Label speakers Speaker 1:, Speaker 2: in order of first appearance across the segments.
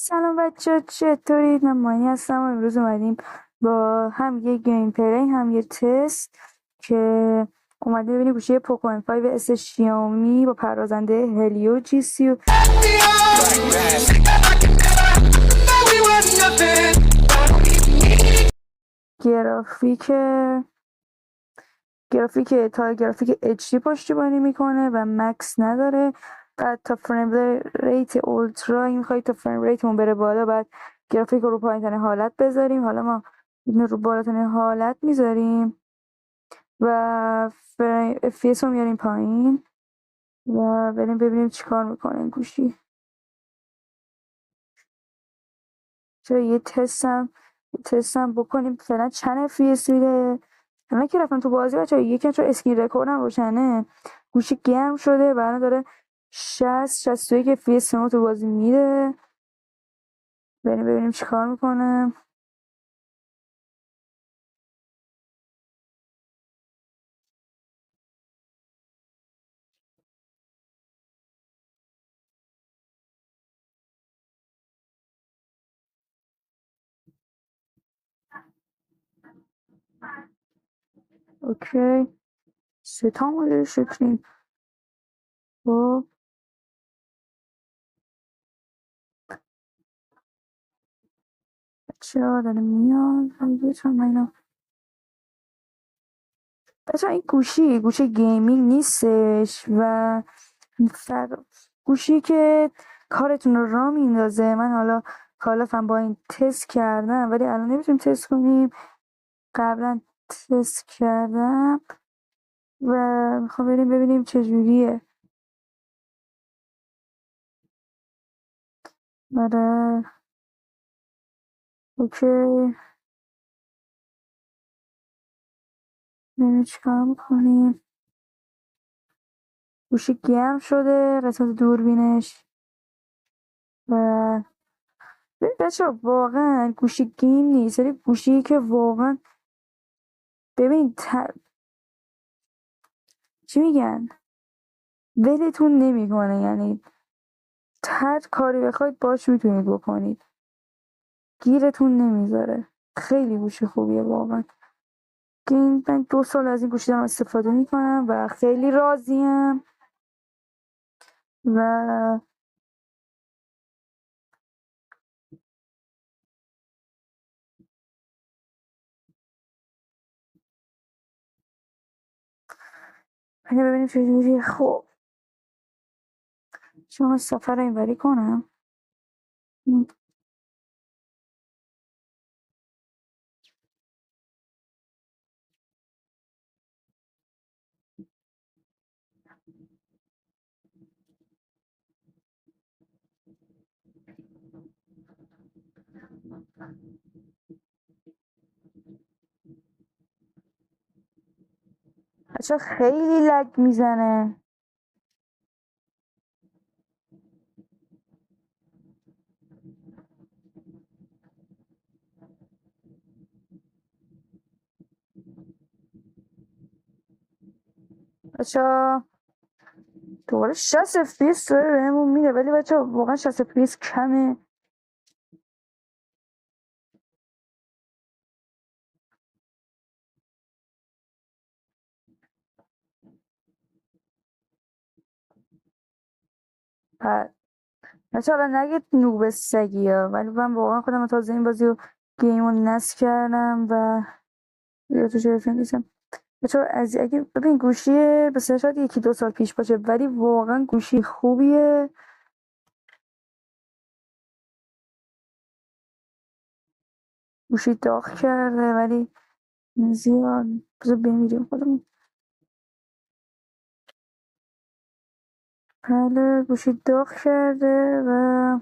Speaker 1: سلام بچه چطورید؟ من مانی هستم و امروز اومدیم با هم یه گیم پلی هم یه تست که اومده ببینیم گوشی پوکو M5 اس شیائومی با پردازنده هلیو G30 گرافیک HD پشتیبانی میکنه و مکس نداره. بعد تا فریم ریت اولترا میخوای تا فریم ریتمون بره بالا بعد گرافیک رو پایین ترین حالت بذاریم. حالا ما اینو رو بالاترین حالت میذاریم و FPS رو میاریم پایین و بریم ببینیم چیکار میکنه این گوشی. چرا یه تستم بکنیم فعلا چند FPS میده. الان که رفتم تو بازی بچه‌ها یکم چون اسکرین رکوردم روشنه گوشی گرم شده و الان داره 61 FPS ما تو بازی میده. بریم ببینیم چیکار میکنه. اوکی ستام رو شکلیم. خب بچه‌ها داره میاد بچه‌ها این گوشی گیمینگ نیستش و گوشی که کارتون رو را میندازه. من حالا کالافم با این تست کردم ولی الان نمیتونیم تست کنیم. قبلا تست کردم و میخوام بریم ببینیم چجوریه. آره اوکی ببینیم چیکار میکنیم. گوشی گرم شده قسمت دوربینش و ببین بچه واقعا گوشی گیم نیست ولی گوشی که واقعا ببین چی میگن ولتون نمیکنه، یعنی هر کاری بخواید باش میتونید بکنید گیرتون نمیذاره. خیلی گوشی خوبیه واقعا. من 2 سال از این گوشی دارم استفاده میکنم و خیلی راضیم و ببینیم چجوریه. خب شما سفر رو اینوری کنم. بچه خیلی لگ میزنه. بچه دوباره 60 FPS داره بهمون میده ولی بچه واقعا 60 FPS کمه. بچه حالا نگید نوب سگی ها ولی من واقعا خودم تازه این بازی رو گیم رو نصب کردم و یا تو چه نیستم. بچه از اگه ببین گوشی بسیار شاید 1-2 سال پیش باشه ولی واقعا گوشی خوبیه. گوشی داغ کرده ولی زیاد بذار بمیریم خودمون. بله گوشی داغ کرده و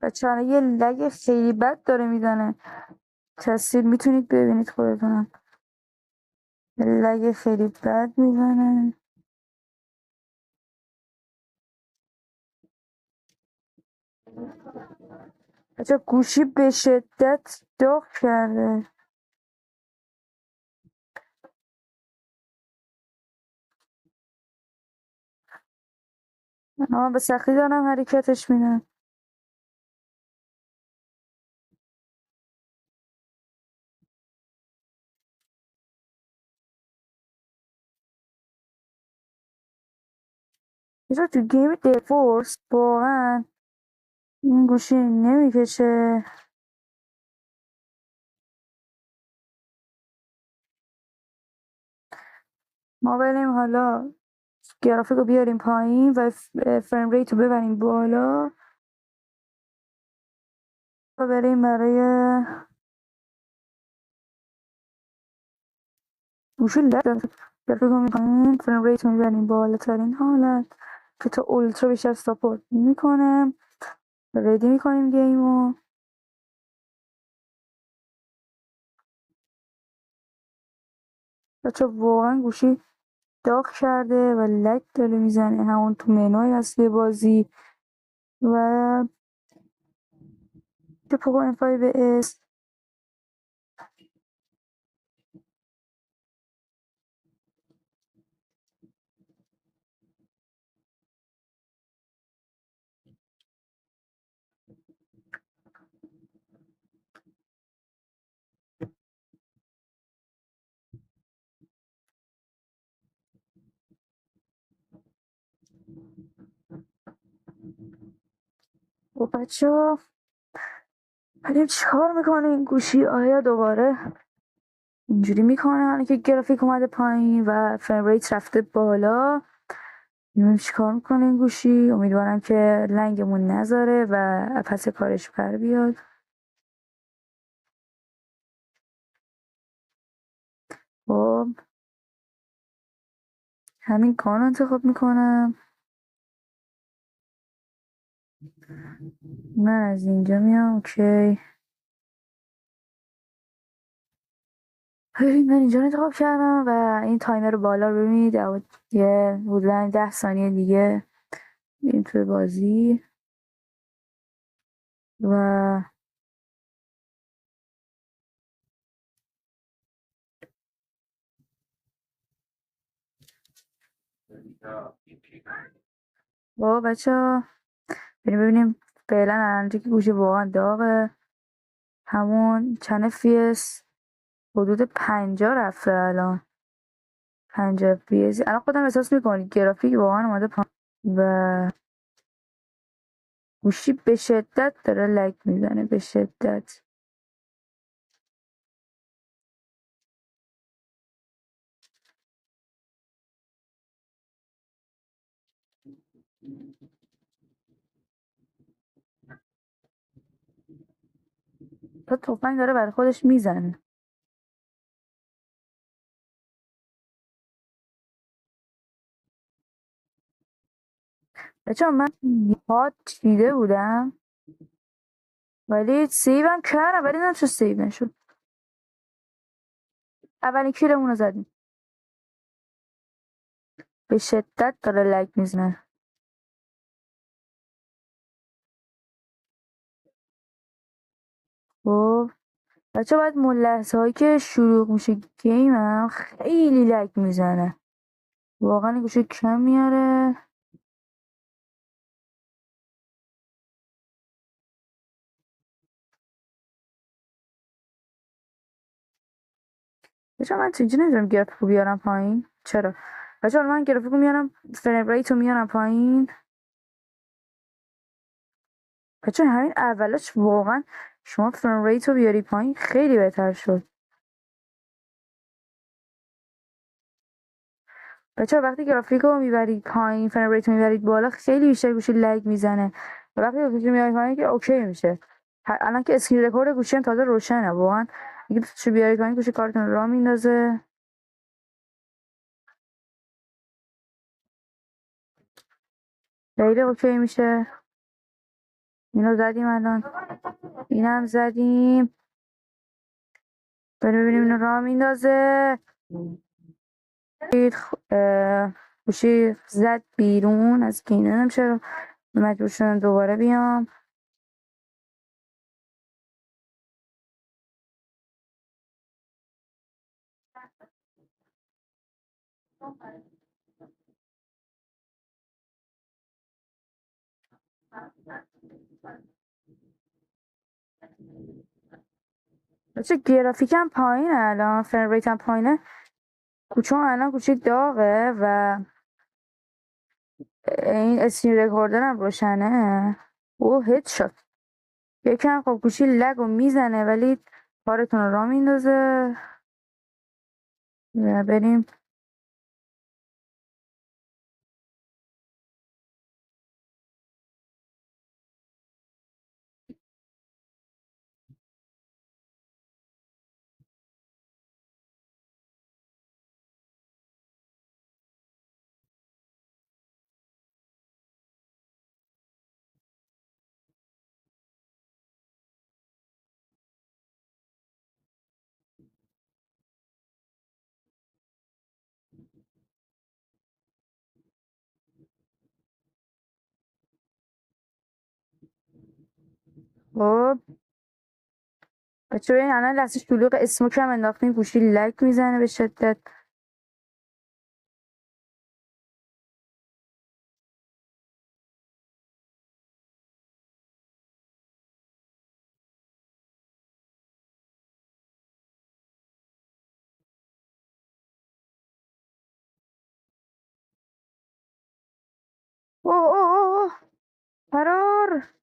Speaker 1: بچه ها یه لگ خیلی بد داره میزنه. تصویر میتونید ببینید خودتونم. یه لگ خیلی بد میزنه. بچه گوشی به شدت داغ کرده. اما به سختی دارم حرکتش میدم. بچه تو گیم دفورس واقعا این گوشی نمیکشه. ما بریم حالا گرافیک رو بیاریم پایین و فریم ریت رو ببریم بالا و بریم برای گوشی گرافیک رو میکنیم، فریم ریت رو میبریم بالاترین حالت که تا اولترا بیشتر ساپورت میکنه. ردی میکنیم گیمو. بچه واقعا گوشی داغ کرده و لگ داره میزنه همون تو منوی اصلی بازی و پوکو ام 5 اس. و بچه ها بریم چیکار میکنه این گوشی؟ آیا دوباره اینجوری میکنه حالا که گرافیک اومده پایین و فریم ریت رفته بالا؟ ببینیم چیکار میکنه این گوشی. امیدوارم که لنگمون نذاره و پس کارش پر بیاد. خب همین کانو انتخاب میکنم. من از اینجا میام. اوکی ببین من اینجا رو انتخاب کردم و این تایمر رو بالا رو ببینید. یه حدودا 10 ثانیه دیگه میریم توی بازی و با بچه ها بریم ببینیم فعلا الانجا که گوشی واقعا داغه. همون چند فیس حدود 50 رفته الان. 50 فیس الان خودم احساس میکنید گرافیک واقعا اومده پایین و گوشی به شدت داره لگ میزنه به شدت. تا تفنگ داره برای خودش میزنه. بچه من هات چیده بودم ولی سیوم کردم ولی نمیشه سیو نشد. اولین کیلمون رو زدیم. به شدت داره لگ میزنه. خب بچه باید لحظه هایی که شروع میشه گیم هم خیلی لگ میزنه. واقعا این گوشه کم میاره. بچه من چیزی نمیدونم گرافیکو بیارم پایین چرا. بچه من گرافیکو میارم فریم ریتو میارم پایین. بچه همین اولش واقعا شما فریم ریتو بیاری پایین خیلی بهتر شد. بچه وقتی گرافیک رو میبرید پایین فریم ریت رو میبرید بالا خیلی بیشتر گوشی لگ میزنه و وقتی گرافیک رو میبرید پایین که اوکی میشه. الان که اسکرین رکورد گوشی هم تازه روشنه واقعا. اگه چه بیارید پایین گوشی کارتون را میندازه. خیلی اوکی میشه. اینو زدیم الان، اینم زدیم. بریم ببینیم اینو راه میندازه. گوشی زد بیرون از گینه، نمیدونم چرا مجبور شدم دوباره بیام. بچه گرافیکم پایینه الان، فریم ریتم پایینه، چون الان گوشی داغه و این اسکرین رکوردرم روشنه. او هد شد یکم. خب گوشی لگو میزنه ولی کارتون رو راه میندازه. بریم. خب بچه این الان لحظه شلوغ، اسموک هم انداختیم، گوشی لگ میزنه به شدت. اوه اوه اوه فرار.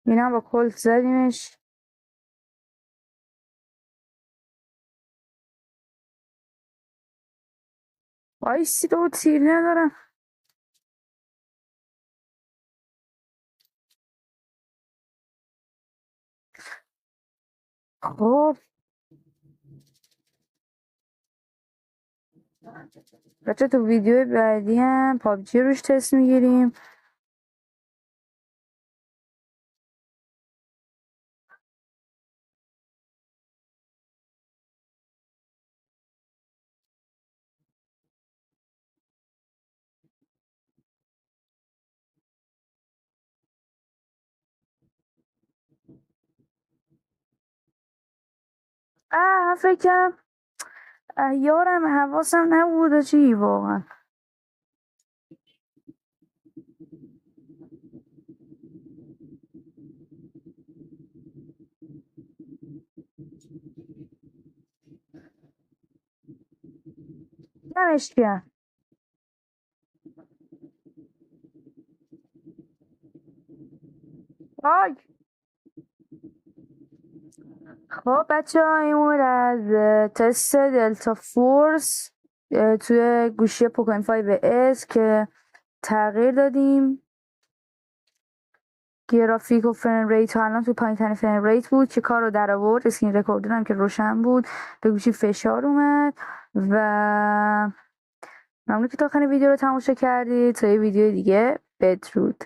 Speaker 1: اینم با کلت زدیمش. وایسی تو تیر ندارم. خب بچه تو ویدیو بعدی هم پابجی روش تست میگیریم. من فکر کردم یارم، حواسم نبود چی واقعا. دمش گرم. آی خب بچه ها این بود از تست دلتا فورس توی گوشی پوکو M5 اس که تغییر دادیم. گرافیک و فریم ریت الان تو پایین ترین فریم ریت بود که کار رو در آورد. اسکرین رکوردر هم که روشن بود، به گوشی فشار اومد. و ممنون که تا آخر ویدیو رو تماشا کردید. تا یه ویدیو دیگه بدرود.